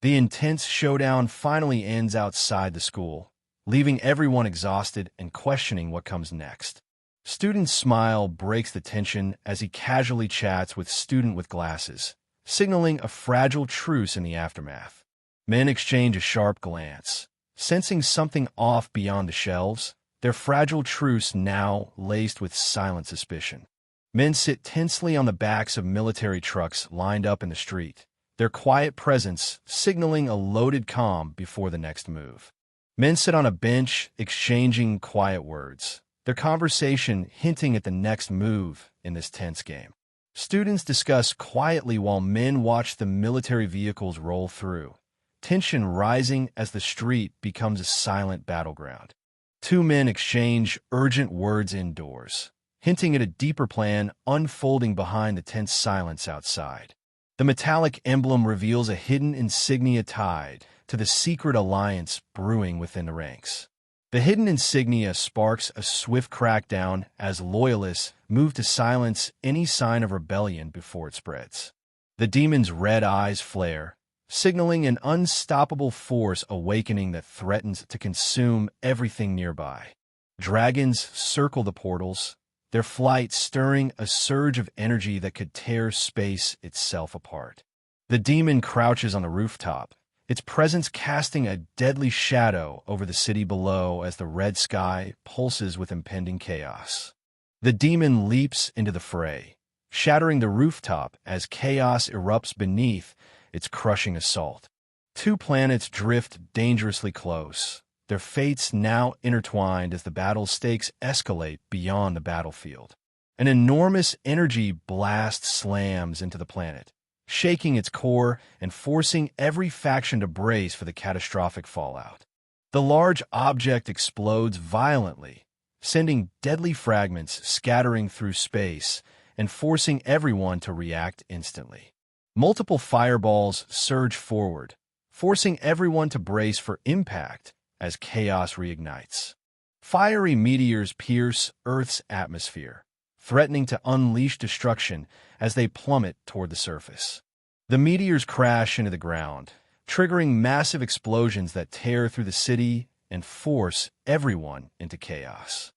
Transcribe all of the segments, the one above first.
The intense showdown finally ends outside the school, leaving everyone exhausted and questioning what comes next. Student's smile breaks the tension as he casually chats with student with glasses, signaling a fragile truce in the aftermath. Men exchange a sharp glance, sensing something off beyond the shelves, their fragile truce now laced with silent suspicion. Men sit tensely on the backs of military trucks lined up in the street, their quiet presence signaling a loaded calm before the next move. Men sit on a bench, exchanging quiet words, their conversation hinting at the next move in this tense game. Students discuss quietly while men watch the military vehicles roll through, tension rising as the street becomes a silent battleground. Two men exchange urgent words indoors, hinting at a deeper plan unfolding behind the tense silence outside. The metallic emblem reveals a hidden insignia tied to the secret alliance brewing within the ranks. The hidden insignia sparks a swift crackdown as loyalists move to silence any sign of rebellion before it spreads. The demon's red eyes flare, signaling an unstoppable force awakening that threatens to consume everything nearby. Dragons circle the portals, their flight stirring a surge of energy that could tear space itself apart. The demon crouches on the rooftop, its presence casting a deadly shadow over the city below as the red sky pulses with impending chaos. The demon leaps into the fray, shattering the rooftop as chaos erupts beneath its crushing assault. Two planets drift dangerously close, their fates now intertwined as the battle stakes escalate beyond the battlefield. An enormous energy blast slams into the planet, shaking its core and forcing every faction to brace for the catastrophic fallout. The large object explodes violently, sending deadly fragments scattering through space and forcing everyone to react instantly. Multiple fireballs surge forward, forcing everyone to brace for impact as chaos reignites. Fiery meteors pierce Earth's atmosphere, threatening to unleash destruction as they plummet toward the surface. The meteors crash into the ground, triggering massive explosions that tear through the city and force everyone into chaos.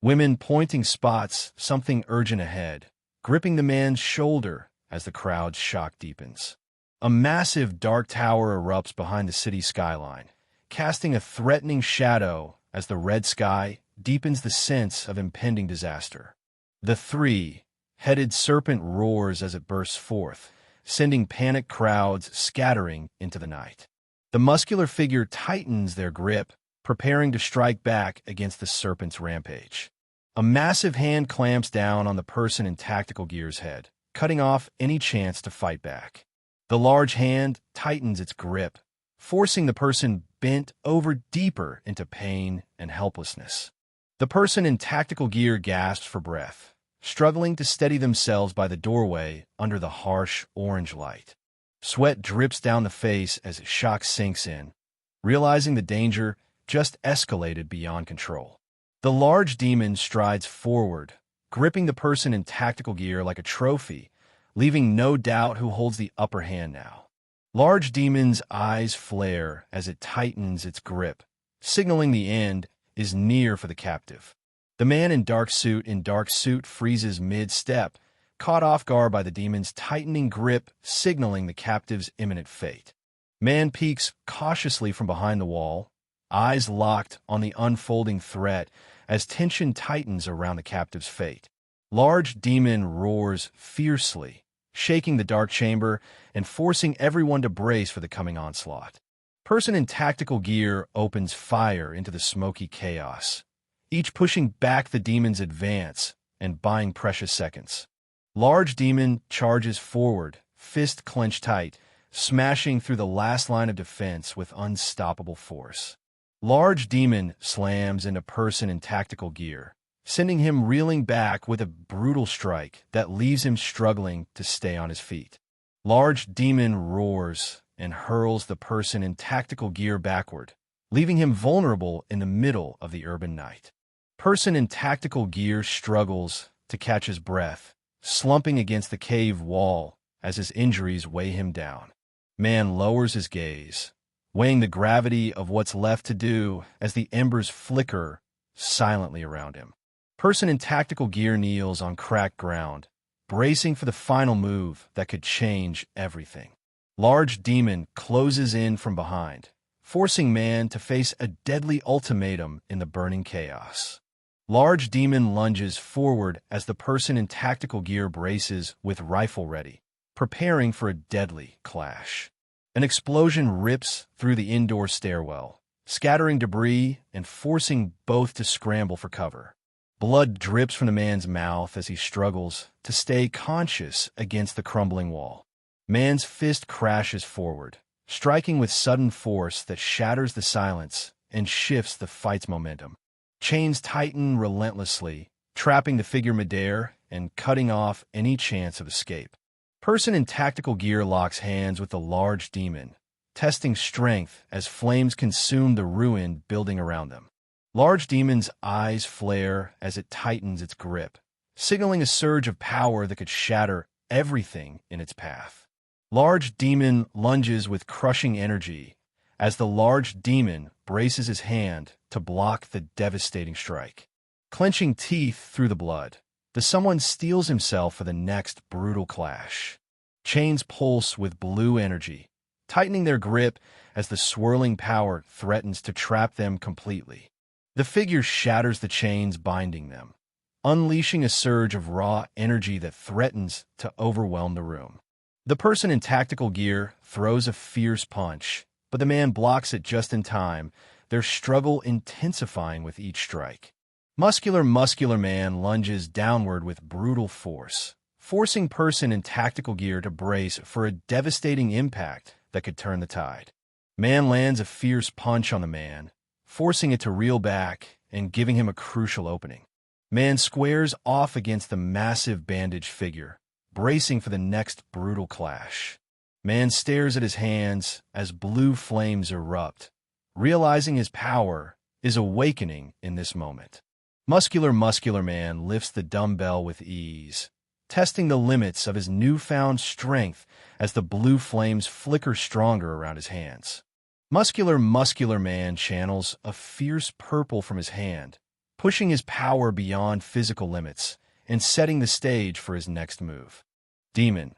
Women pointing spots something urgent ahead, gripping the man's shoulder as the crowd's shock deepens. A massive dark tower erupts behind the city skyline, casting a threatening shadow as the red sky deepens the sense of impending disaster. The three-headed serpent roars as it bursts forth, sending panicked crowds scattering into the night. The muscular figure tightens their grip, preparing to strike back against the serpent's rampage. A massive hand clamps down on the person in tactical gear's head, cutting off any chance to fight back. The large hand tightens its grip, forcing the person bent over deeper into pain and helplessness. The person in tactical gear gasps for breath, struggling to steady themselves by the doorway under the harsh orange light. Sweat drips down the face as shock sinks in, realizing the danger just escalated beyond control. The large demon strides forward, gripping the person in tactical gear like a trophy, leaving no doubt who holds the upper hand now. Large demon's eyes flare as it tightens its grip, signaling the end is near for the captive. The man in dark suit freezes mid-step, caught off guard by the demon's tightening grip, signaling the captive's imminent fate. Man peeks cautiously from behind the wall, eyes locked on the unfolding threat as tension tightens around the captive's fate. Large demon roars fiercely, shaking the dark chamber and forcing everyone to brace for the coming onslaught. Person in tactical gear opens fire into the smoky chaos, each pushing back the demon's advance and buying precious seconds. Large demon charges forward, fist clenched tight, smashing through the last line of defense with unstoppable force. Large demon slams into person in tactical gear, sending him reeling back with a brutal strike that leaves him struggling to stay on his feet. Large demon roars and hurls the person in tactical gear backward, leaving him vulnerable in the middle of the urban night. Person in tactical gear struggles to catch his breath, slumping against the cave wall as his injuries weigh him down. Man lowers his gaze, weighing the gravity of what's left to do as the embers flicker silently around him. Person in tactical gear kneels on cracked ground, bracing for the final move that could change everything. Large demon closes in from behind, forcing man to face a deadly ultimatum in the burning chaos. Large demon lunges forward as the person in tactical gear braces with rifle ready, preparing for a deadly clash. An explosion rips through the indoor stairwell, scattering debris and forcing both to scramble for cover. Blood drips from the man's mouth as he struggles to stay conscious against the crumbling wall. Man's fist crashes forward, striking with sudden force that shatters the silence and shifts the fight's momentum. Chains tighten relentlessly, trapping the figure midair and cutting off any chance of escape. Person in tactical gear locks hands with the large demon, testing strength as flames consume the ruined building around them. Large demon's eyes flare as it tightens its grip, signaling a surge of power that could shatter everything in its path. Large demon lunges with crushing energy as the large demon braces his hand to block the devastating strike. Clenching teeth through the blood, the someone steels himself for the next brutal clash. Chains pulse with blue energy, tightening their grip as the swirling power threatens to trap them completely. The figure shatters the chains binding them, unleashing a surge of raw energy that threatens to overwhelm the room. The person in tactical gear throws a fierce punch, but the man blocks it just in time, their struggle intensifying with each strike. Muscular man lunges downward with brutal force, forcing person in tactical gear to brace for a devastating impact that could turn the tide. Man lands a fierce punch on the man, forcing it to reel back and giving him a crucial opening. Man squares off against the massive bandaged figure, bracing for the next brutal clash. Man stares at his hands as blue flames erupt, realizing his power is awakening in this moment. Muscular man lifts the dumbbell with ease, testing the limits of his newfound strength as the blue flames flicker stronger around his hands. Muscular man channels a fierce purple from his hand, pushing his power beyond physical limits and setting the stage for his next move. Demon,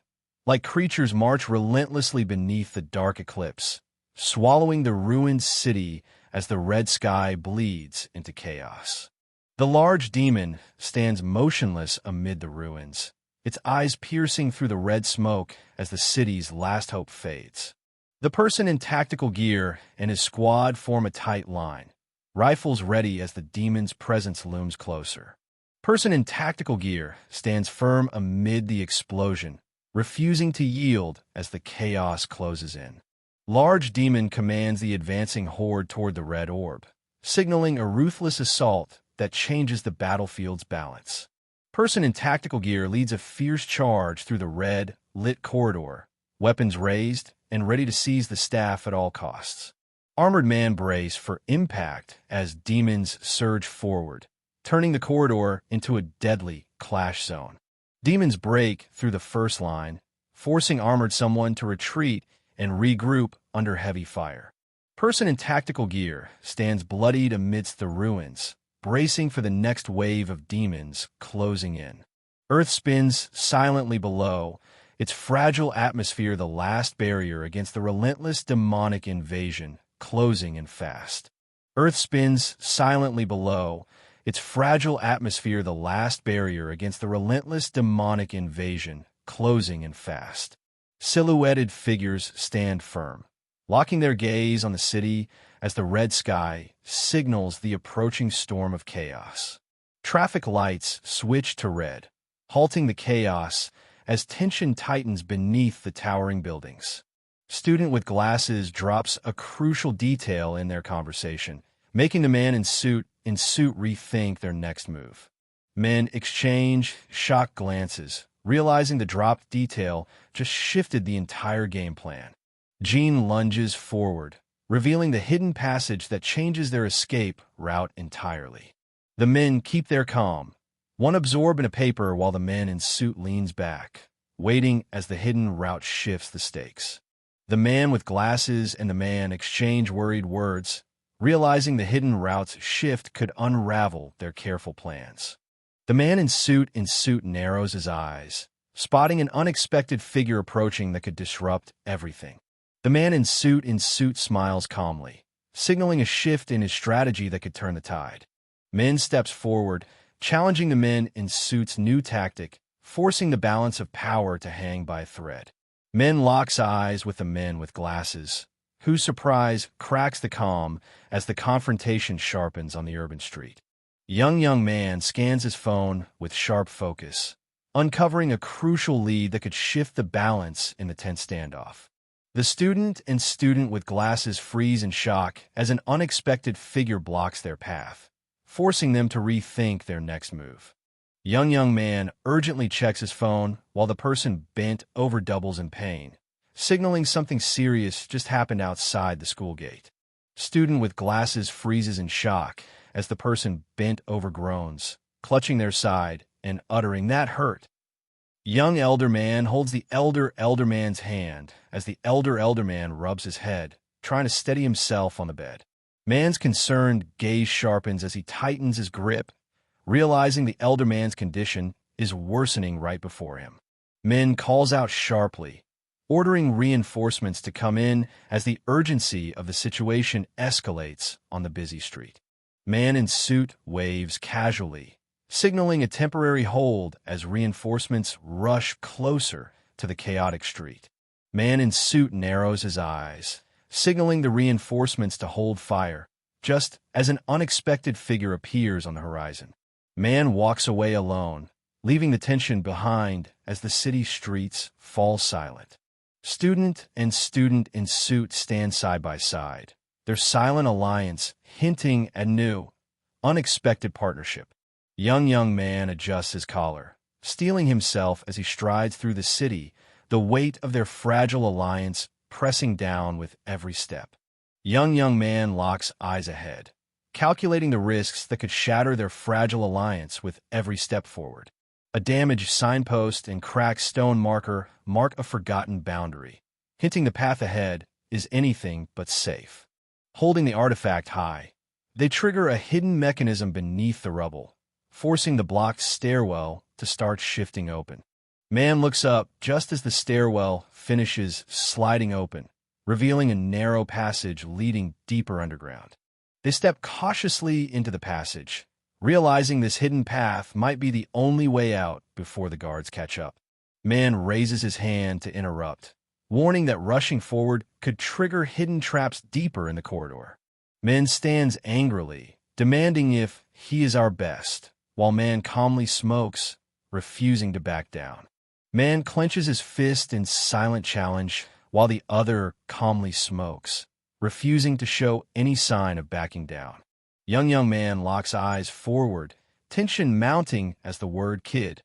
like creatures, march relentlessly beneath the dark eclipse, swallowing the ruined city as the red sky bleeds into chaos. The large demon stands motionless amid the ruins, its eyes piercing through the red smoke as the city's last hope fades. The person in tactical gear and his squad form a tight line, rifles ready as the demon's presence looms closer. Person in tactical gear stands firm amid the explosion, refusing to yield as the chaos closes in. Large demon commands the advancing horde toward the red orb, signaling a ruthless assault that changes the battlefield's balance. Person in tactical gear leads a fierce charge through the red, lit corridor, weapons raised and ready to seize the staff at all costs. Armored man brace for impact as demons surge forward, turning the corridor into a deadly clash zone. Demons break through the first line, forcing armored someone to retreat and regroup under heavy fire. Person in tactical gear stands bloodied amidst the ruins, bracing for the next wave of demons closing in. Earth spins silently below, its fragile atmosphere the last barrier against the relentless demonic invasion closing in fast. Earth spins silently below, its fragile atmosphere the last barrier against the relentless demonic invasion closing in fast. Silhouetted figures stand firm, locking their gaze on the city as the red sky signals the approaching storm of chaos. Traffic lights switch to red, halting the chaos as tension tightens beneath the towering buildings. Student with glasses drops a crucial detail in their conversation, making the man in suit rethink their next move. Men exchange shocked glances, realizing the dropped detail just shifted the entire game plan. Jean lunges forward, revealing the hidden passage that changes their escape route entirely. The men keep their calm, one absorbed in a paper while the man in suit leans back, waiting as the hidden route shifts the stakes. The man with glasses and the man exchange worried words, realizing the hidden route's shift could unravel their careful plans. The man in suit narrows his eyes, spotting an unexpected figure approaching that could disrupt everything. The man in suit smiles calmly, signaling a shift in his strategy that could turn the tide. Men steps forward, challenging the men in suit's new tactic, forcing the balance of power to hang by a thread. Men locks eyes with the men with glasses, whose surprise cracks the calm as the confrontation sharpens on the urban street. Young man scans his phone with sharp focus, uncovering a crucial lead that could shift the balance in the tense standoff. The student with glasses freeze in shock as an unexpected figure blocks their path, forcing them to rethink their next move. Young man urgently checks his phone while the person bent over doubles in pain, signaling something serious just happened outside the school gate. Student with glasses freezes in shock as the person bent over groans, clutching their side and uttering, "That hurt." Young elder man holds the elder man's hand as the elder man rubs his head, trying to steady himself on the bed. Man's concerned gaze sharpens as he tightens his grip, realizing the elder man's condition is worsening right before him. Men calls out sharply, ordering reinforcements to come in as the urgency of the situation escalates on the busy street. Man in suit waves casually, signaling a temporary hold as reinforcements rush closer to the chaotic street. Man in suit narrows his eyes, signaling the reinforcements to hold fire, just as an unexpected figure appears on the horizon. Man walks away alone, leaving the tension behind as the city streets fall silent. Student in suit stand side by side, their silent alliance hinting at new, unexpected partnership. Young man adjusts his collar, steeling himself as he strides through the city, the weight of their fragile alliance pressing down with every step. Young man locks eyes ahead, calculating the risks that could shatter their fragile alliance with every step forward. A damaged signpost and cracked stone marker mark a forgotten boundary, hinting the path ahead is anything but safe. Holding the artifact high, they trigger a hidden mechanism beneath the rubble, forcing the blocked stairwell to start shifting open. Man looks up just as the stairwell finishes sliding open, revealing a narrow passage leading deeper underground. They step cautiously into the passage, realizing this hidden path might be the only way out before the guards catch up. Man raises his hand to interrupt, warning that rushing forward could trigger hidden traps deeper in the corridor. Man stands angrily, demanding if he is our best, while man calmly smokes, refusing to back down. Man clenches his fist in silent challenge, while the other calmly smokes, refusing to show any sign of backing down. Young man locks eyes forward, tension mounting as the word "kid"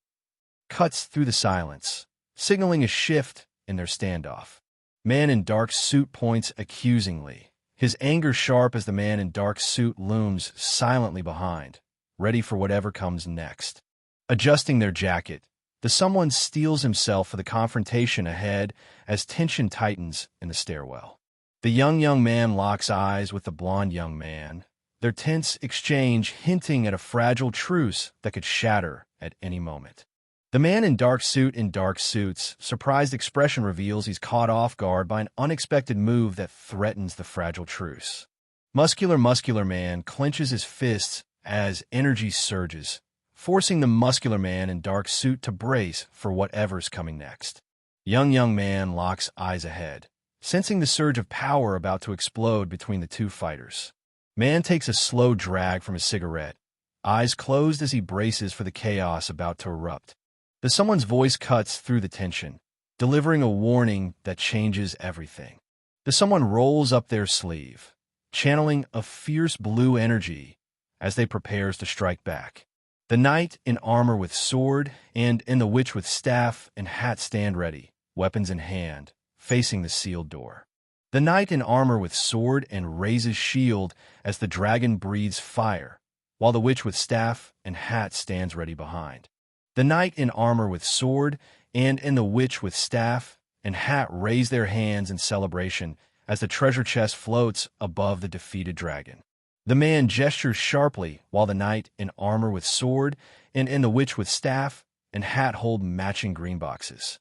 cuts through the silence, signaling a shift in their standoff. Man in dark suit points accusingly, his anger sharp as the man in dark suit looms silently behind, ready for whatever comes next. Adjusting their jacket, the someone steels himself for the confrontation ahead as tension tightens in the stairwell. The young man locks eyes with the blonde young man, their tense exchange hinting at a fragile truce that could shatter at any moment. The man in dark suit's surprised expression reveals he's caught off guard by an unexpected move that threatens the fragile truce. Muscular man clenches his fists as energy surges, forcing the muscular man in dark suit to brace for whatever's coming next. Young man locks eyes ahead, sensing the surge of power about to explode between the two fighters. Man takes a slow drag from his cigarette, eyes closed as he braces for the chaos about to erupt. The someone's voice cuts through the tension, delivering a warning that changes everything. The someone rolls up their sleeve, channeling a fierce blue energy as they prepares to strike back. The knight in armor with sword and the witch with staff and hat stand ready, weapons in hand, facing the sealed door. The knight in armor with sword and raises shield as the dragon breathes fire, while the witch with staff and hat stands ready behind. The knight in armor with sword and the witch with staff and hat raise their hands in celebration as the treasure chest floats above the defeated dragon. The man gestures sharply while the knight in armor with sword and the witch with staff and hat hold matching green boxes.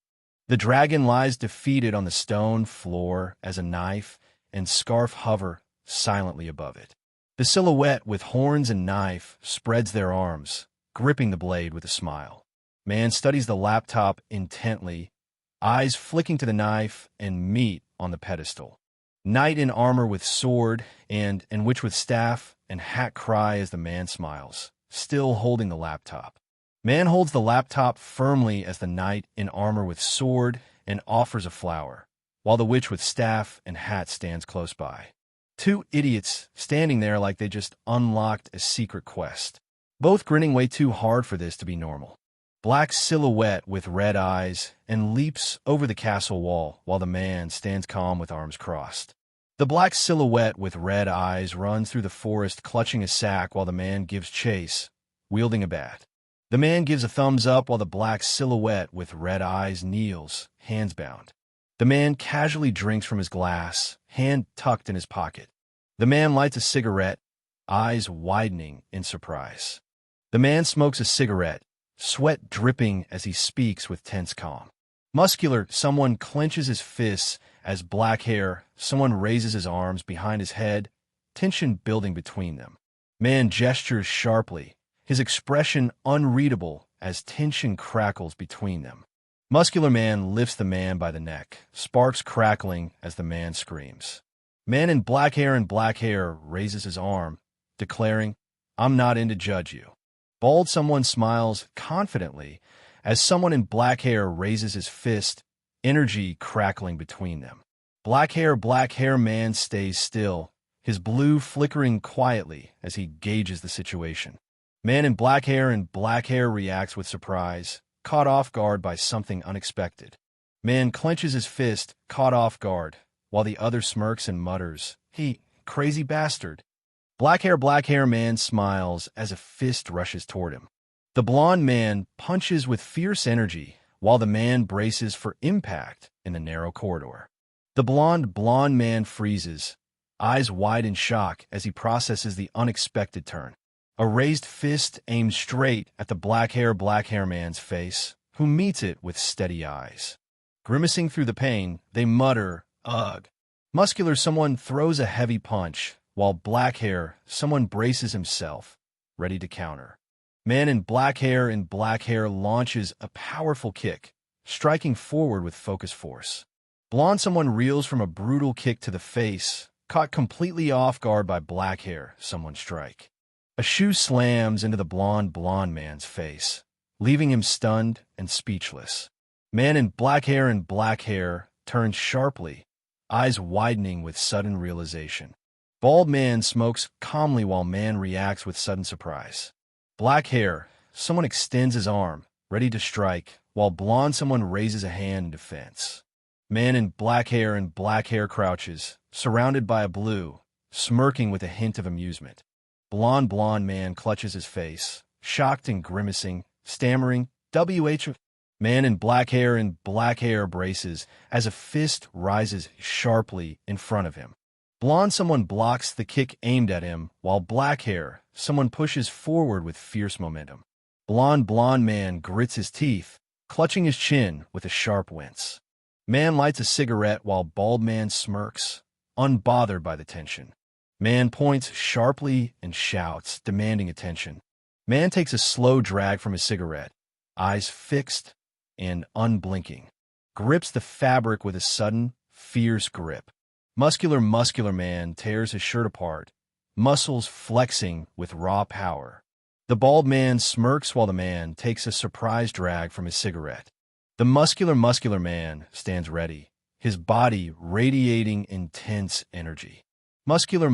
The dragon lies defeated on the stone floor as a knife and scarf hover silently above it. The silhouette with horns and knife spreads their arms, gripping the blade with a smile. Man studies the laptop intently, eyes flicking to the knife and meat on the pedestal. Knight in armor with sword and witch with staff and hat cry as the man smiles, still holding the laptop. Man holds the laptop firmly as the knight in armor with sword and offers a flower, while the witch with staff and hat stands close by. Two idiots standing there like they just unlocked a secret quest, both grinning way too hard for this to be normal. Black silhouette with red eyes and leaps over the castle wall while the man stands calm with arms crossed. The black silhouette with red eyes runs through the forest clutching a sack while the man gives chase, wielding a bat. The man gives a thumbs up while the black silhouette with red eyes kneels, hands bound. The man casually drinks from his glass, hand tucked in his pocket. The man lights a cigarette, eyes widening in surprise. The man smokes a cigarette, sweat dripping as he speaks with tense calm. Muscular, someone clenches his fists as black hair, someone raises his arms behind his head, tension building between them. Man gestures sharply, his expression unreadable as tension crackles between them. Muscular man lifts the man by the neck, sparks crackling as the man screams. Man in black hair raises his arm, declaring, "I'm not in to judge you." Bald someone smiles confidently as someone in black hair raises his fist, energy crackling between them. Black hair man stays still, his blue flickering quietly as he gauges the situation. Man in black hair reacts with surprise, caught off guard by something unexpected. Man clenches his fist, caught off guard, while the other smirks and mutters, "He, crazy bastard." Black hair man smiles as a fist rushes toward him. The blonde man punches with fierce energy while the man braces for impact in the narrow corridor. The blonde man freezes, eyes wide in shock as he processes the unexpected turn. A raised fist aims straight at the black hair man's face, who meets it with steady eyes. Grimacing through the pain, they mutter, "Ugh." Muscular someone throws a heavy punch, while black hair someone braces himself, ready to counter. Man in black hair launches a powerful kick, striking forward with focused force. Blonde someone reels from a brutal kick to the face, caught completely off guard by black hair someone's strike. A shoe slams into the blonde man's face, leaving him stunned and speechless. Man in black hair turns sharply, eyes widening with sudden realization. Bald man smokes calmly while man reacts with sudden surprise. Black hair, someone extends his arm, ready to strike, while blonde someone raises a hand in defense. Man in black hair crouches, surrounded by a blue, smirking with a hint of amusement. Blonde man clutches his face, shocked and grimacing, stammering, "WH." Man in black hair braces as a fist rises sharply in front of him. Blonde someone blocks the kick aimed at him, while black hair someone pushes forward with fierce momentum. Blonde man grits his teeth, clutching his chin with a sharp wince. Man lights a cigarette while bald man smirks, unbothered by the tension. Man points sharply and shouts, demanding attention. Man takes a slow drag from his cigarette, eyes fixed and unblinking, grips the fabric with a sudden, fierce grip. Muscular man tears his shirt apart, muscles flexing with raw power. The bald man smirks while the man takes a surprise drag from his cigarette. The muscular man stands ready, his body radiating intense energy. Muscular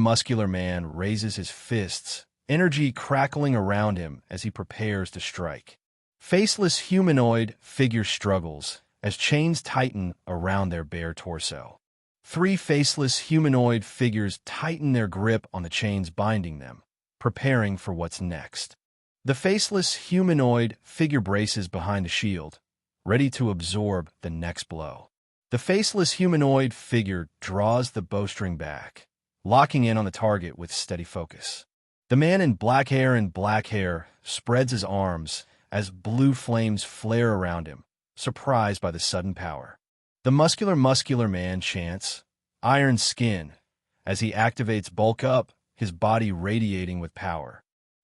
man raises his fists, energy crackling around him as he prepares to strike. Faceless humanoid figure struggles as chains tighten around their bare torso. Three faceless humanoid figures tighten their grip on the chains binding them, preparing for what's next. The faceless humanoid figure braces behind a shield, ready to absorb the next blow. The faceless humanoid figure draws the bowstring back, locking in on the target with steady focus. The man in black hair spreads his arms as blue flames flare around him, surprised by the sudden power. The muscular man chants, "Iron Skin," as he activates Bulk Up, his body radiating with power.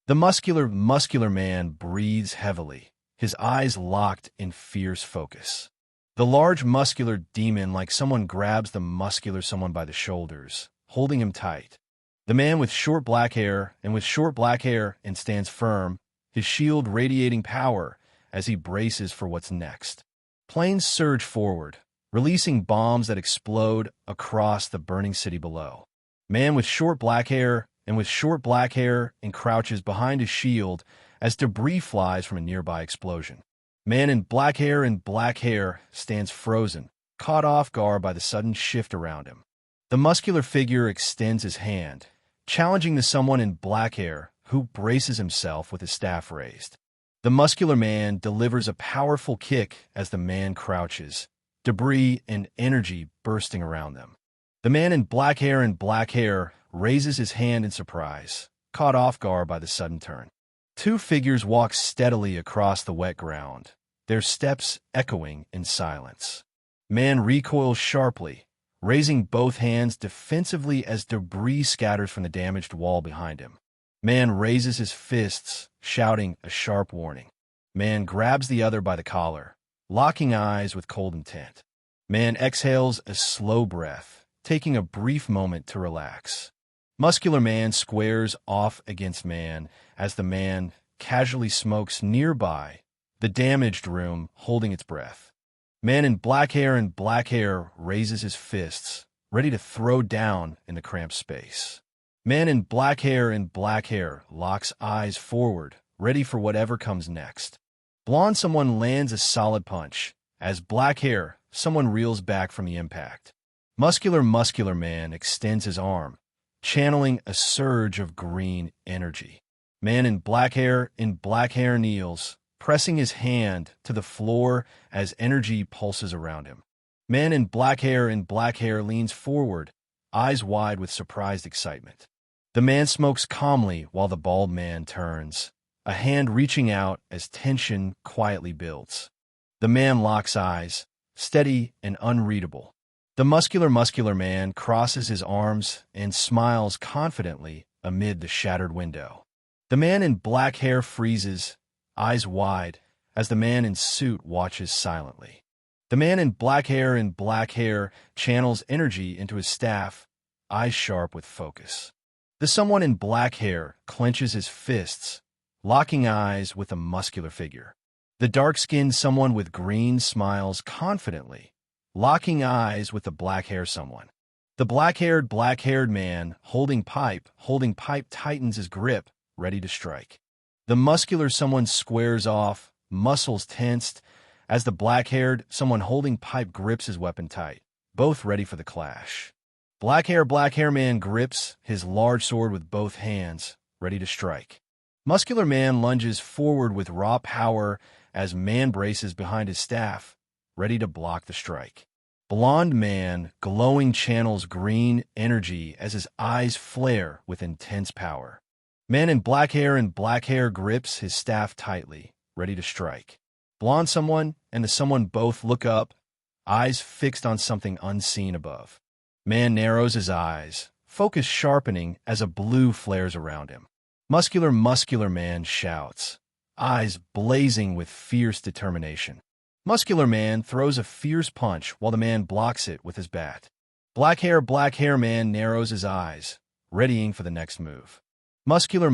The muscular man breathes heavily, his eyes locked in fierce focus. The large muscular demon like someone grabs the muscular someone by the shoulders, holding him tight. The man with short black hair and stands firm, his shield radiating power as he braces for what's next. Planes surge forward, releasing bombs that explode across the burning city below. Man with short black hair and crouches behind his shield as debris flies from a nearby explosion. Man in black hair stands frozen, caught off guard by the sudden shift around him. The muscular figure extends his hand, challenging the someone in black hair, who braces himself with his staff raised. The muscular man delivers a powerful kick as the man crouches, debris and energy bursting around them. The man in black hair raises his hand in surprise, caught off guard by the sudden turn. Two figures walk steadily across the wet ground, their steps echoing in silence. Man recoils sharply, raising both hands defensively as debris scatters from the damaged wall behind him. Man raises his fists, shouting a sharp warning. Man grabs the other by the collar, locking eyes with cold intent. Man exhales a slow breath, taking a brief moment to relax. Muscular man squares off against man as the man casually smokes nearby, the damaged room holding its breath. Man in black hair raises his fists, ready to throw down in the cramped space. Man in black hair locks eyes forward, ready for whatever comes next. Blonde someone lands a solid punch, as black hair someone reels back from the impact. Muscular man extends his arm, channeling a surge of green energy. Man in black hair kneels, pressing his hand to the floor as energy pulses around him. Man in black hair leans forward, eyes wide with surprised excitement. The man smokes calmly while the bald man turns, a hand reaching out as tension quietly builds. The man locks eyes, steady and unreadable. The muscular man crosses his arms and smiles confidently amid the shattered window. The man in black hair freezes, eyes wide, as the man in suit watches silently. The man in black hair channels energy into his staff, eyes sharp with focus. The someone in black hair clenches his fists, locking eyes with the muscular figure. The dark-skinned someone with green smiles confidently, locking eyes with the black hair someone. The black-haired man holding pipe tightens his grip, ready to strike. The muscular someone squares off, muscles tensed, as the black-haired someone holding pipe grips his weapon tight, both ready for the clash. Black hair man grips his large sword with both hands, ready to strike. Muscular man lunges forward with raw power as man braces behind his staff, ready to block the strike. Blonde man glowing channels green energy as his eyes flare with intense power. Man in black hair grips his staff tightly, ready to strike. Blonde someone and the someone both look up, eyes fixed on something unseen above. Man narrows his eyes, focus sharpening as a blue flares around him. Muscular man shouts, eyes blazing with fierce determination. Muscular man throws a fierce punch while the man blocks it with his bat. Black hair man narrows his eyes, readying for the next move. Muscular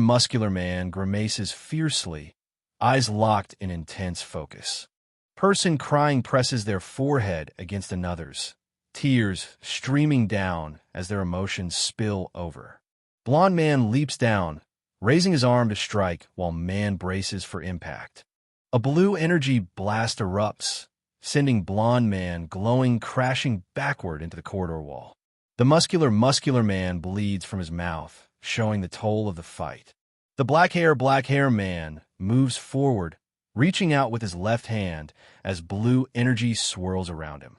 man grimaces fiercely, eyes locked in intense focus. Person crying presses their forehead against another's, tears streaming down as their emotions spill over. Blonde man leaps down, raising his arm to strike while man braces for impact. A blue energy blast erupts, sending blonde man glowing crashing backward into the corridor wall. The muscular man bleeds from his mouth, showing the toll of the fight. The black hair man moves forward, reaching out with his left hand as blue energy swirls around him.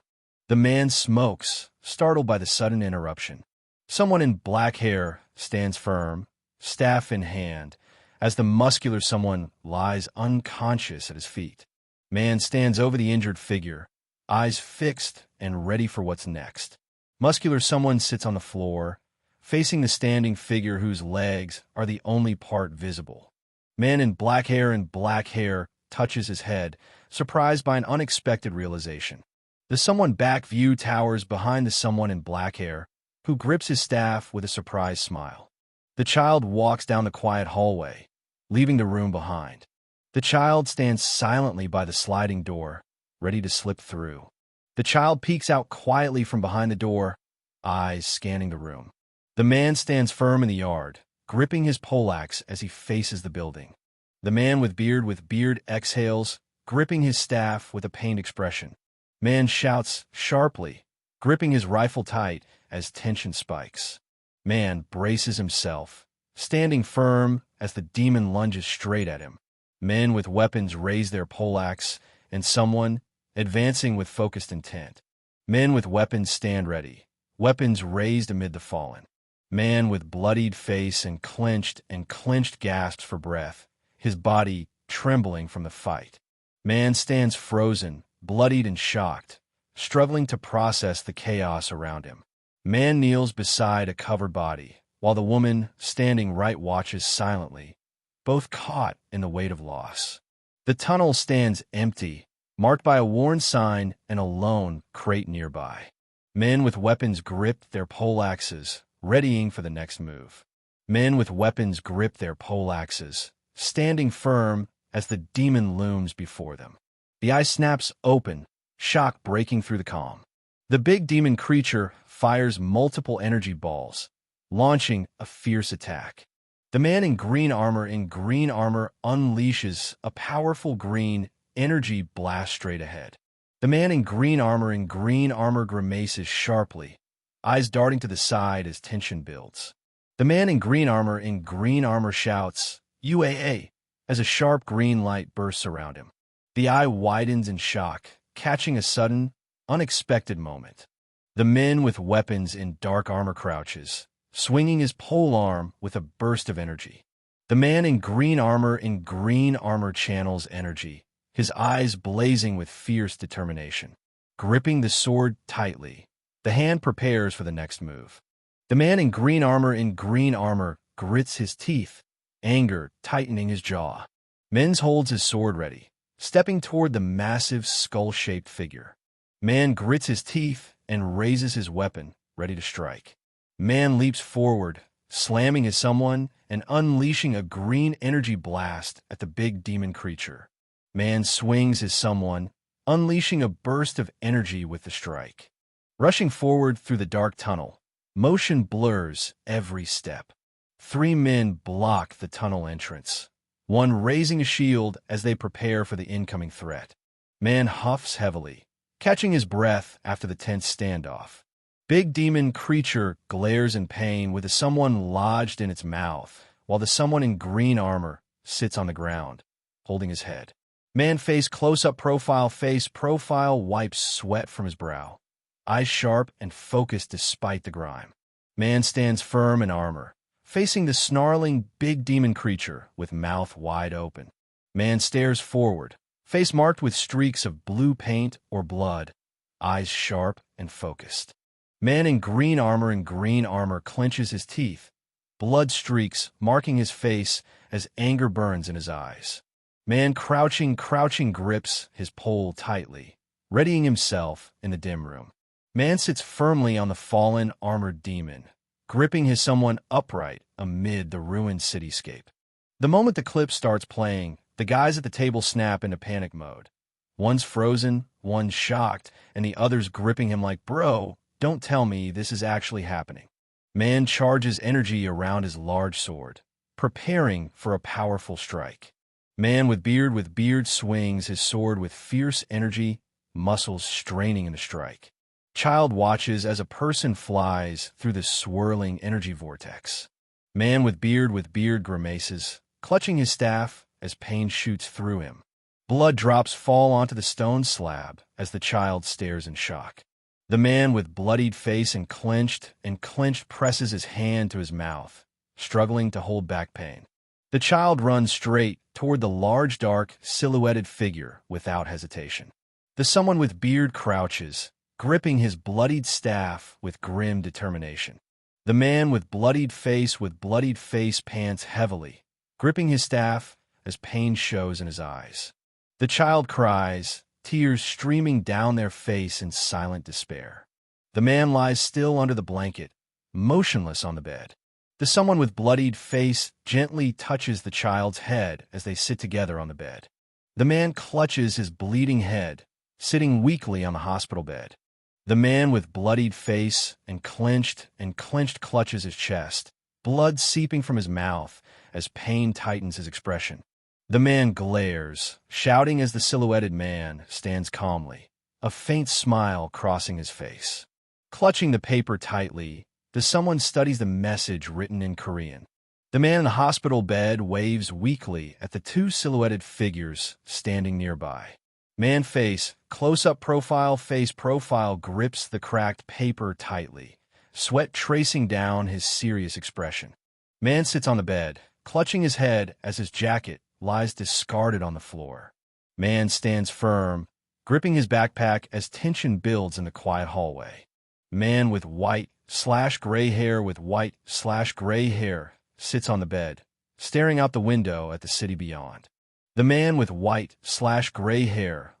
The man smokes, startled by the sudden interruption. Someone in black hair stands firm, staff in hand, as the muscular someone lies unconscious at his feet. Man stands over the injured figure, eyes fixed and ready for what's next. Muscular someone sits on the floor, facing the standing figure whose legs are the only part visible. Man in black hair touches his head, surprised by an unexpected realization. The someone back view towers behind the someone in black hair, who grips his staff with a surprised smile. The child walks down the quiet hallway, leaving the room behind. The child stands silently by the sliding door, ready to slip through. The child peeks out quietly from behind the door, eyes scanning the room. The man stands firm in the yard, gripping his poleaxe as he faces the building. The man with beard exhales, gripping his staff with a pained expression. Man shouts sharply, gripping his rifle tight as tension spikes. Man braces himself, standing firm as the demon lunges straight at him. Men with weapons raise their poleaxe, and someone, advancing with focused intent. Men with weapons stand ready, weapons raised amid the fallen. Man with bloodied face and clenched gasps for breath, his body trembling from the fight. Man stands frozen, bloodied and shocked, struggling to process the chaos around him. Man kneels beside a covered body, while the woman standing right watches silently, both caught in the weight of loss. The tunnel stands empty, marked by a worn sign and a lone crate nearby. Men with weapons grip their poleaxes, readying for the next move. Men with weapons grip their poleaxes, standing firm as the demon looms before them. The eye snaps open, shock breaking through the calm. The big demon creature fires multiple energy balls, launching a fierce attack. The man in green armor unleashes a powerful green energy blast straight ahead. The man in green armor grimaces sharply, eyes darting to the side as tension builds. The man in green armor shouts, UAA, as a sharp green light bursts around him. The eye widens in shock, catching a sudden, unexpected moment. The man with weapons in dark armor crouches, swinging his polearm with a burst of energy. The man in green armor channels energy, his eyes blazing with fierce determination. Gripping the sword tightly, the hand prepares for the next move. The man in green armor grits his teeth, anger tightening his jaw. Mens holds his sword ready, stepping toward the massive skull-shaped figure. Man grits his teeth and raises his weapon, ready to strike. Man leaps forward, slamming his someone and unleashing a green energy blast at the big demon creature. Man swings his someone, unleashing a burst of energy with the strike. Rushing forward through the dark tunnel, motion blurs every step. 3 men block the tunnel entrance, one raising a shield as they prepare for the incoming threat. Man huffs heavily, catching his breath after the tense standoff. Big demon creature glares in pain with a someone lodged in its mouth, while the someone in green armor sits on the ground, holding his head. Man face close-up profile wipes sweat from his brow, eyes sharp and focused despite the grime. Man stands firm in armor, facing the snarling big demon creature with mouth wide open. Man stares forward, face marked with streaks of blue paint or blood, eyes sharp and focused. Man in green armor clenches his teeth, blood streaks marking his face as anger burns in his eyes. Man crouching grips his pole tightly, readying himself in the dim room. Man sits firmly on the fallen armored demon, gripping his someone upright amid the ruined cityscape. The moment the clip starts playing, the guys at the table snap into panic mode. One's frozen, one's shocked, and the other's gripping him like, "Bro, don't tell me this is actually happening." Man charges energy around his large sword, preparing for a powerful strike. Man with beard swings his sword with fierce energy, muscles straining in the strike. Child watches as a person flies through the swirling energy vortex. Man with beard grimaces, clutching his staff as pain shoots through him. Blood drops fall onto the stone slab as the child stares in shock. The man with bloodied face and clenched presses his hand to his mouth, struggling to hold back pain. The child runs straight toward the large, dark, silhouetted figure without hesitation. The someone with beard crouches, gripping his bloodied staff with grim determination. The man with bloodied face pants heavily, gripping his staff as pain shows in his eyes. The child cries, tears streaming down their face in silent despair. The man lies still under the blanket, motionless on the bed. The someone with bloodied face gently touches the child's head as they sit together on the bed. The man clutches his bleeding head, sitting weakly on the hospital bed. The man with bloodied face and clenched clutches his chest, blood seeping from his mouth as pain tightens his expression. The man glares, shouting as the silhouetted man stands calmly, a faint smile crossing his face. Clutching the paper tightly, the someone studies the message written in Korean. The man in the hospital bed waves weakly at the two silhouetted figures standing nearby. Man face, close-up profile grips the cracked paper tightly, sweat tracing down his serious expression. Man sits on the bed, clutching his head as his jacket lies discarded on the floor. Man stands firm, gripping his backpack as tension builds in the quiet hallway. Man with white/gray hair sits on the bed, staring out the window at the city beyond. The man with white/gray hair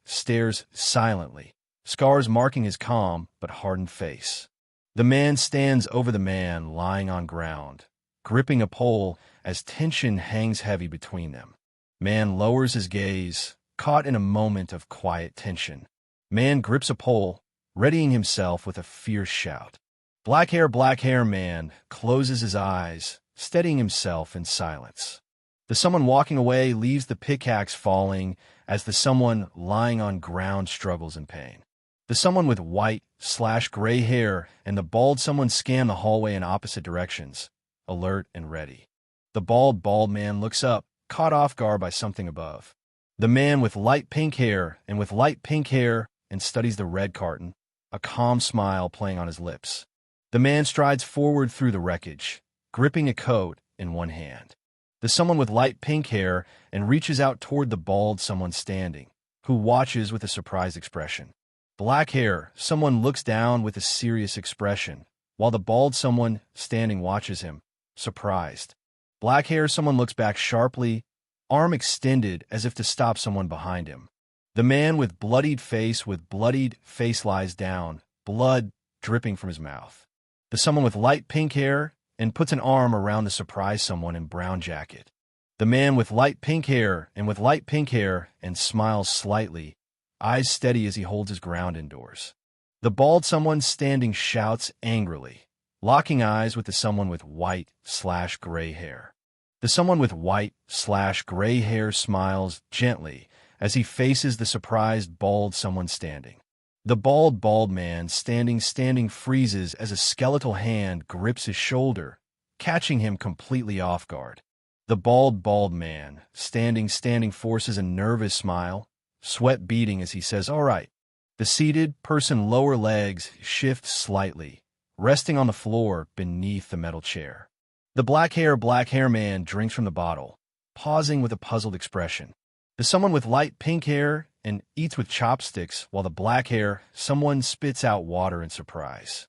stares silently, scars marking his calm but hardened face. The man stands over the man lying on ground, gripping a pole as tension hangs heavy between them. Man lowers his gaze, caught in a moment of quiet tension. Man grips a pole, readying himself with a fierce shout. Black hair man closes his eyes, steadying himself in silence. The someone walking away leaves the pickaxe falling as the someone lying on ground struggles in pain. The someone with white/gray hair and the bald someone scan the hallway in opposite directions, alert and ready. The bald man looks up, caught off guard by something above. The man with light pink hair and studies the red carton, a calm smile playing on his lips. The man strides forward through the wreckage, gripping a coat in one hand. The someone with light pink hair and reaches out toward the bald someone standing, who watches with a surprised expression. Black hair, someone looks down with a serious expression, while the bald someone standing watches him, surprised. Black hair, someone looks back sharply, arm extended as if to stop someone behind him. The man with bloodied face lies down, blood dripping from his mouth. The someone with light pink hair and puts an arm around the surprised someone in brown jacket. The man with light pink hair and smiles slightly, eyes steady as he holds his ground indoors. The bald someone standing shouts angrily, locking eyes with the someone with white/gray hair. The someone with white/gray hair smiles gently as he faces the surprised bald someone standing. The bald man standing freezes as a skeletal hand grips his shoulder, catching him completely off guard. The bald man standing forces a nervous smile, sweat beading as he says, "All right." The seated person lower legs shift slightly, resting on the floor beneath the metal chair. The black hair man drinks from the bottle, pausing with a puzzled expression. The someone with light pink hair and eats with chopsticks, while the black hair someone spits out water in surprise.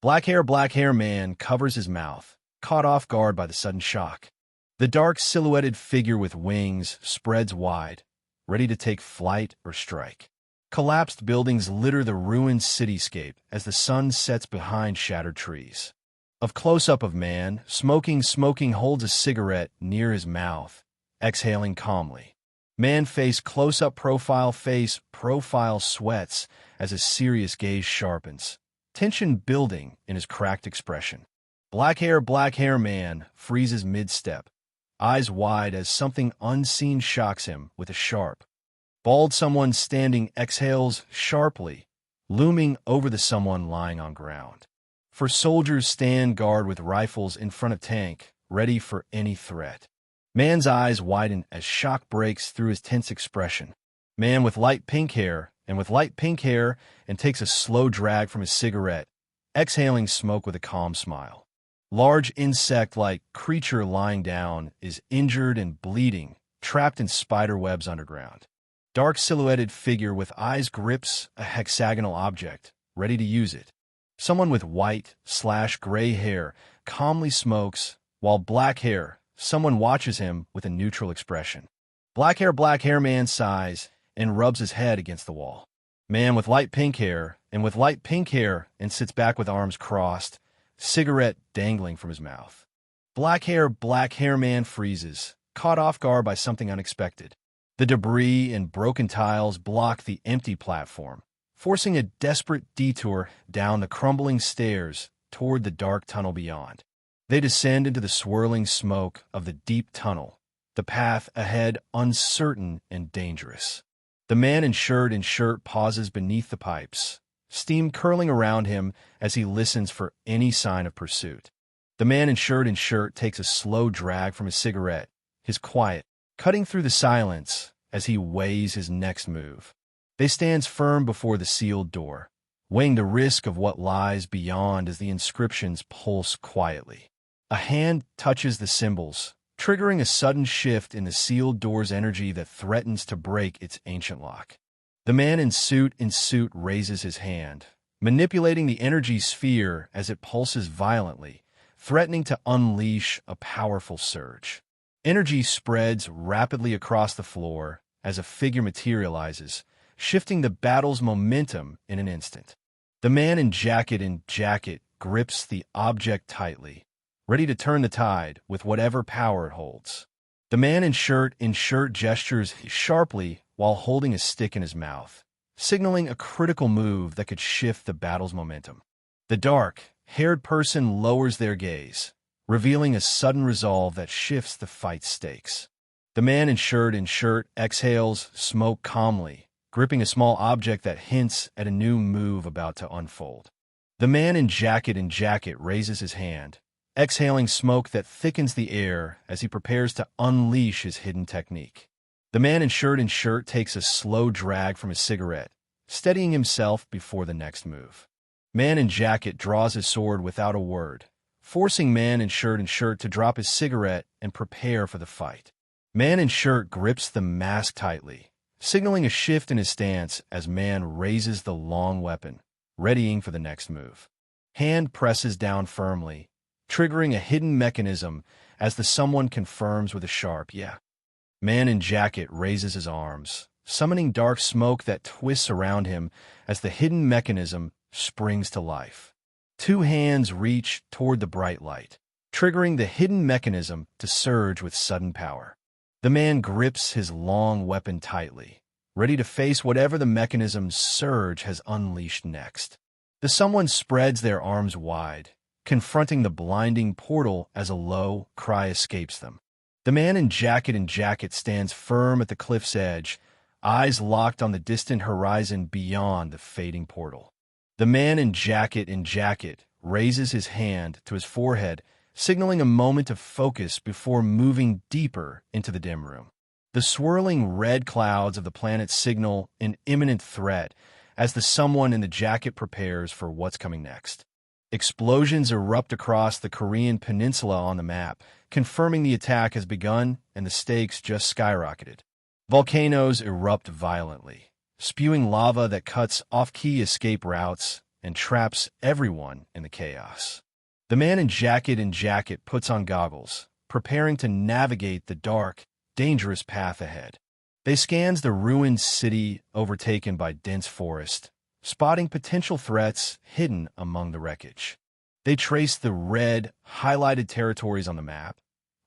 Black hair man covers his mouth, caught off guard by the sudden shock. The dark silhouetted figure with wings spreads wide, ready to take flight or strike. Collapsed buildings litter the ruined cityscape as the sun sets behind shattered trees. A close-up of man, smoking holds a cigarette near his mouth, exhaling calmly. Man face close-up profile sweats as his serious gaze sharpens, tension building in his cracked expression. Black hair man freezes mid-step, eyes wide as something unseen shocks him with a sharp. Bald someone standing exhales sharply, looming over the someone lying on ground. For soldiers stand guard with rifles in front of tank, ready for any threat. Man's eyes widen as shock breaks through his tense expression. Man with light pink hair and with light pink hair, and takes a slow drag from his cigarette, exhaling smoke with a calm smile. Large insect-like creature lying down is injured and bleeding, trapped in spider webs underground. Dark silhouetted figure with eyes grips a hexagonal object, ready to use it. Someone with white/gray hair calmly smokes, while black hair, someone watches him with a neutral expression. Black hair man sighs and rubs his head against the wall. Man with light pink hair and sits back with arms crossed, cigarette dangling from his mouth. Black hair man freezes, caught off guard by something unexpected. The debris and broken tiles block the empty platform, forcing a desperate detour down the crumbling stairs toward the dark tunnel beyond. They descend into the swirling smoke of the deep tunnel, the path ahead uncertain and dangerous. The man in shirt pauses beneath the pipes, steam curling around him as he listens for any sign of pursuit. The man in shirt takes a slow drag from his cigarette, his quiet, cutting through the silence as he weighs his next move. They stand firm before the sealed door, weighing the risk of what lies beyond as the inscriptions pulse quietly. A hand touches the symbols, triggering a sudden shift in the sealed door's energy that threatens to break its ancient lock. The man in suit raises his hand, manipulating the energy sphere as it pulses violently, threatening to unleash a powerful surge. Energy spreads rapidly across the floor as a figure materializes, shifting the battle's momentum in an instant. The man in jacket grips the object tightly, ready to turn the tide with whatever power it holds. The man in shirt gestures sharply while holding a stick in his mouth, signaling a critical move that could shift the battle's momentum. The dark-haired person lowers their gaze, revealing a sudden resolve that shifts the fight's stakes. The man in shirt exhales smoke calmly, gripping a small object that hints at a new move about to unfold. The man in jacket raises his hand, exhaling smoke that thickens the air as he prepares to unleash his hidden technique. The man in shirt takes a slow drag from his cigarette, steadying himself before the next move. Man in jacket draws his sword without a word, forcing man in shirt to drop his cigarette and prepare for the fight. Man in shirt grips the mask tightly, signaling a shift in his stance as man raises the long weapon, readying for the next move. Hand presses down firmly, triggering a hidden mechanism as the someone confirms with a sharp "yeah." Man in jacket raises his arms, summoning dark smoke that twists around him as the hidden mechanism springs to life. Two hands reach toward the bright light, triggering the hidden mechanism to surge with sudden power. The man grips his long weapon tightly, ready to face whatever the mechanism's surge has unleashed next. The someone spreads their arms wide, confronting the blinding portal as a low cry escapes them. The man in jacket stands firm at the cliff's edge, eyes locked on the distant horizon beyond the fading portal. The man in jacket raises his hand to his forehead, signaling a moment of focus before moving deeper into the dim room. The swirling red clouds of the planet signal an imminent threat as the someone in the jacket prepares for what's coming next. Explosions erupt across the Korean peninsula on the map, confirming the attack has begun and the stakes just skyrocketed. Volcanoes erupt violently, spewing lava that cuts off-key escape routes and traps everyone in the chaos. The man in jacket puts on goggles, preparing to navigate the dark, dangerous path ahead. They scans the ruined city overtaken by dense forest, spotting potential threats hidden among the wreckage. They trace the red, highlighted territories on the map,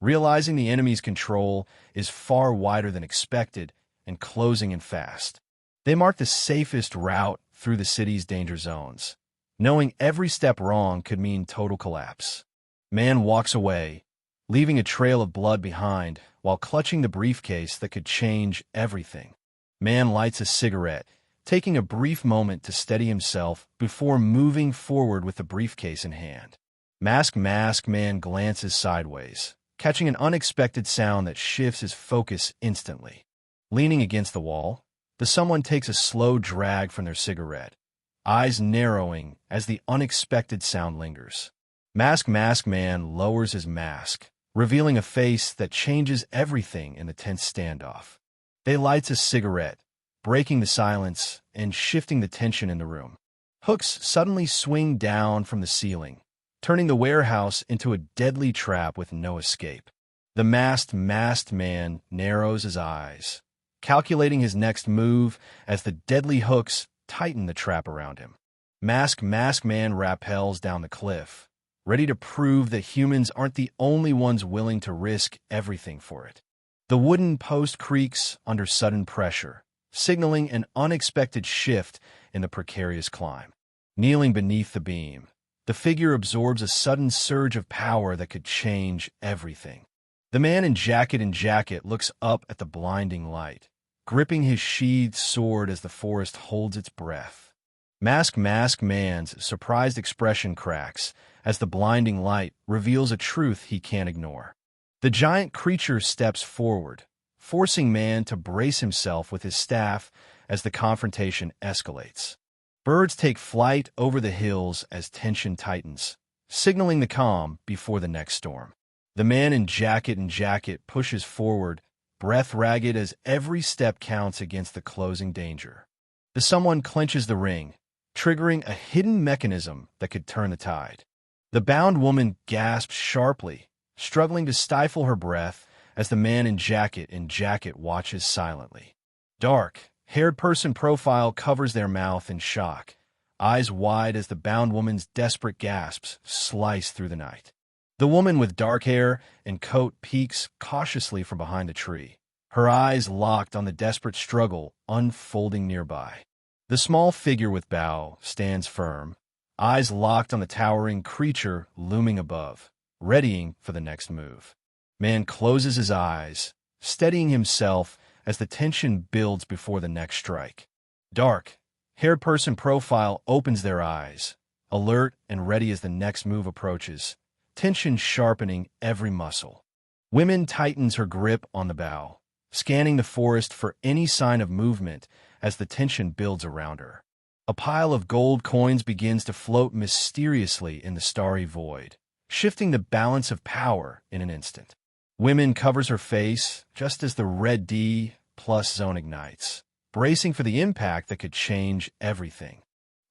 realizing the enemy's control is far wider than expected and closing in fast. They mark the safest route through the city's danger zones, knowing every step wrong could mean total collapse. Man walks away, leaving a trail of blood behind while clutching the briefcase that could change everything. Man lights a cigarette, taking a brief moment to steady himself before moving forward with the briefcase in hand. Mask man glances sideways, catching an unexpected sound that shifts his focus instantly. Leaning against the wall, The someone takes a slow drag from their cigarette, eyes narrowing as the unexpected sound lingers. Mask Man lowers his mask, revealing a face that changes everything in the tense standoff. They lights a cigarette, breaking the silence and shifting the tension in the room. Hooks suddenly swing down from the ceiling, turning the warehouse into a deadly trap with no escape. The masked man narrows his eyes, calculating his next move as the deadly hooks tighten the trap around him. Mask Man rappels down the cliff, ready to prove that humans aren't the only ones willing to risk everything for it. The wooden post creaks under sudden pressure, signaling an unexpected shift in the precarious climb. Kneeling beneath the beam, the figure absorbs a sudden surge of power that could change everything. The man in jacket looks up at the blinding light, gripping his sheathed sword as the forest holds its breath. Mask Man's surprised expression cracks as the blinding light reveals a truth he can't ignore. The giant creature steps forward, forcing Man to brace himself with his staff as the confrontation escalates. Birds take flight over the hills as tension tightens, signaling the calm before the next storm. The man in jacket pushes forward, breath ragged as every step counts against the closing danger. The someone clenches the ring, triggering a hidden mechanism that could turn the tide. The bound woman gasps sharply, struggling to stifle her breath as the man in jacket watches silently. Dark-haired person profile covers their mouth in shock, eyes wide as the bound woman's desperate gasps slice through the night. The woman with dark hair and coat peeks cautiously from behind a tree, her eyes locked on the desperate struggle unfolding nearby. The small figure with bow stands firm, eyes locked on the towering creature looming above, readying for the next move. Man closes his eyes, steadying himself as the tension builds before the next strike. Dark-haired person profile opens their eyes, alert and ready as the next move approaches, tension sharpening every muscle. Women tightens her grip on the bow, scanning the forest for any sign of movement as the tension builds around her. A pile of gold coins begins to float mysteriously in the starry void, shifting the balance of power in an instant. Women covers her face just as the red D+ zone ignites, bracing for the impact that could change everything.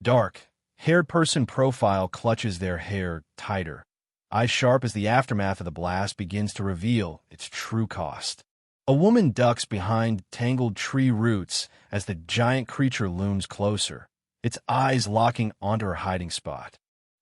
Dark-haired person profile clutches their hair tighter, eyes sharp as the aftermath of the blast begins to reveal its true cost. A woman ducks behind tangled tree roots as the giant creature looms closer, its eyes locking onto her hiding spot.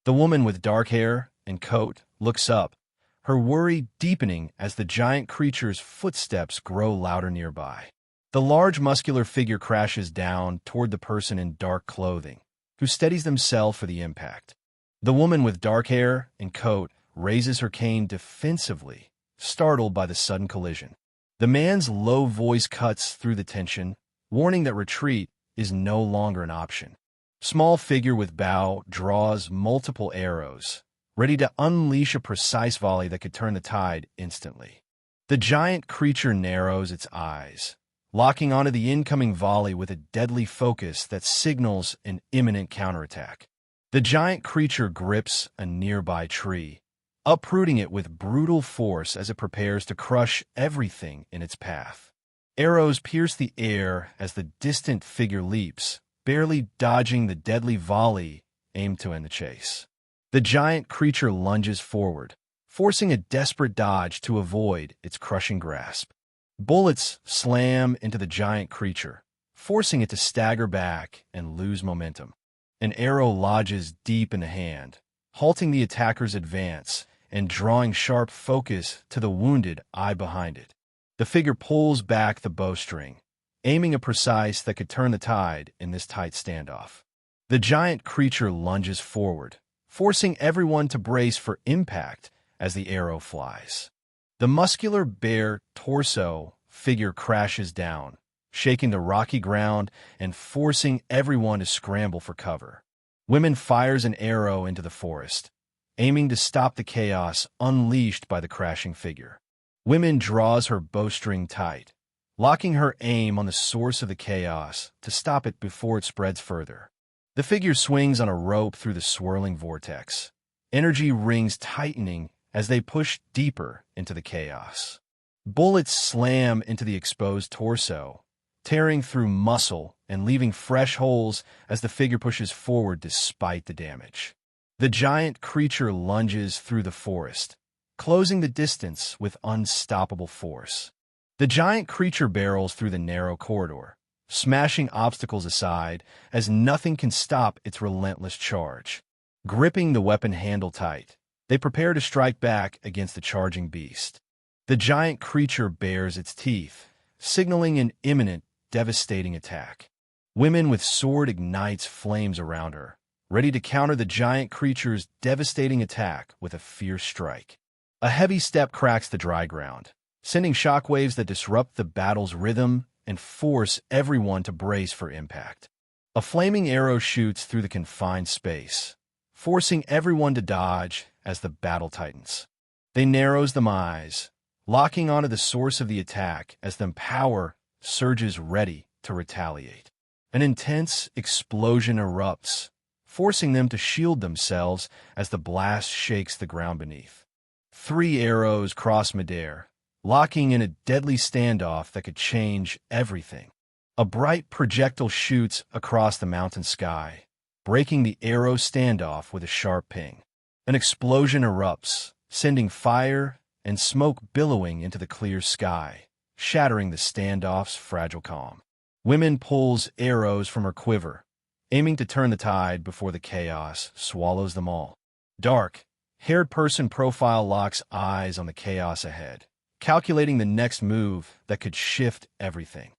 The woman with dark hair and coat looks up, her worry deepening as the giant creature's footsteps grow louder nearby. The large muscular figure crashes down toward the person in dark clothing, who steadies themselves for the impact. The woman with dark hair and coat raises her cane defensively, startled by the sudden collision. The man's low voice cuts through the tension, warning that retreat is no longer an option. Small figure with bow draws multiple arrows, ready to unleash a precise volley that could turn the tide instantly. The giant creature narrows its eyes, locking onto the incoming volley with a deadly focus that signals an imminent counterattack. The giant creature grips a nearby tree, uprooting it with brutal force as it prepares to crush everything in its path. Arrows pierce the air as the distant figure leaps, barely dodging the deadly volley aimed to end the chase. The giant creature lunges forward, forcing a desperate dodge to avoid its crushing grasp. Bullets slam into the giant creature, forcing it to stagger back and lose momentum. An arrow lodges deep in the hand, halting the attacker's advance and drawing sharp focus to the wounded eye behind it. The figure pulls back the bowstring, aiming a precise that could turn the tide in this tight standoff. The giant creature lunges forward, forcing everyone to brace for impact as the arrow flies. The muscular bare torso figure crashes down, shaking the rocky ground and forcing everyone to scramble for cover. Women fires an arrow into the forest, aiming to stop the chaos unleashed by the crashing figure. Women draws her bowstring tight, locking her aim on the source of the chaos to stop it before it spreads further. The figure swings on a rope through the swirling vortex, energy rings tightening as they push deeper into the chaos. Bullets slam into the exposed torso, tearing through muscle and leaving fresh holes as the figure pushes forward despite the damage. The giant creature lunges through the forest, closing the distance with unstoppable force. The giant creature barrels through the narrow corridor, smashing obstacles aside as nothing can stop its relentless charge. Gripping the weapon handle tight, they prepare to strike back against the charging beast. The giant creature bares its teeth, signaling an imminent, devastating attack. Women with sword ignites flames around her, ready to counter the giant creature's devastating attack with a fierce strike. A heavy step cracks the dry ground, sending shockwaves that disrupt the battle's rhythm and force everyone to brace for impact. A flaming arrow shoots through the confined space, forcing everyone to dodge as the battle tightens. They narrows the eyes, locking onto the source of the attack as the power surges ready to retaliate. An intense explosion erupts, forcing them to shield themselves as the blast shakes the ground beneath. 3 arrows cross midair, locking in a deadly standoff that could change everything. A bright projectile shoots across the mountain sky, breaking the arrow standoff with a sharp ping. An explosion erupts, sending fire and smoke billowing into the clear sky, shattering the standoff's fragile calm. Women pulls arrows from her quiver, aiming to turn the tide before the chaos swallows them all. Dark, haired person profile locks eyes on the chaos ahead, calculating the next move that could shift everything.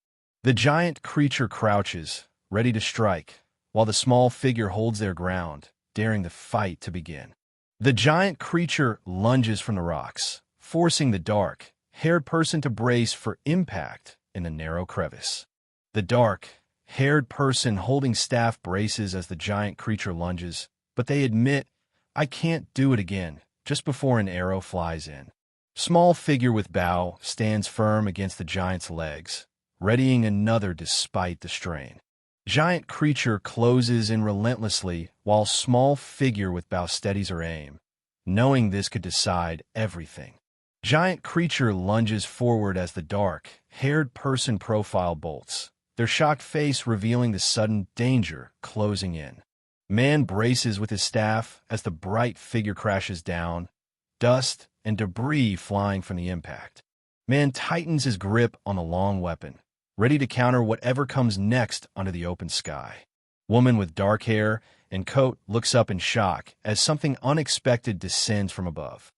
The giant creature crouches, ready to strike, while the small figure holds their ground, daring the fight to begin. The giant creature lunges from the rocks, forcing the dark, haired person to brace for impact in the narrow crevice. The dark, haired person holding staff braces as the giant creature lunges, but they admit, "I can't do it again," just before an arrow flies in. Small figure with bow stands firm against the giant's legs, readying another despite the strain. Giant creature closes in relentlessly while small figure with bow steadies her aim, knowing this could decide everything. Giant creature lunges forward as the dark, haired person profile bolts, their shocked face revealing the sudden danger closing in. Man braces with his staff as the bright figure crashes down, dust and debris flying from the impact. Man tightens his grip on the long weapon, ready to counter whatever comes next under the open sky. Woman with dark hair and coat looks up in shock as something unexpected descends from above.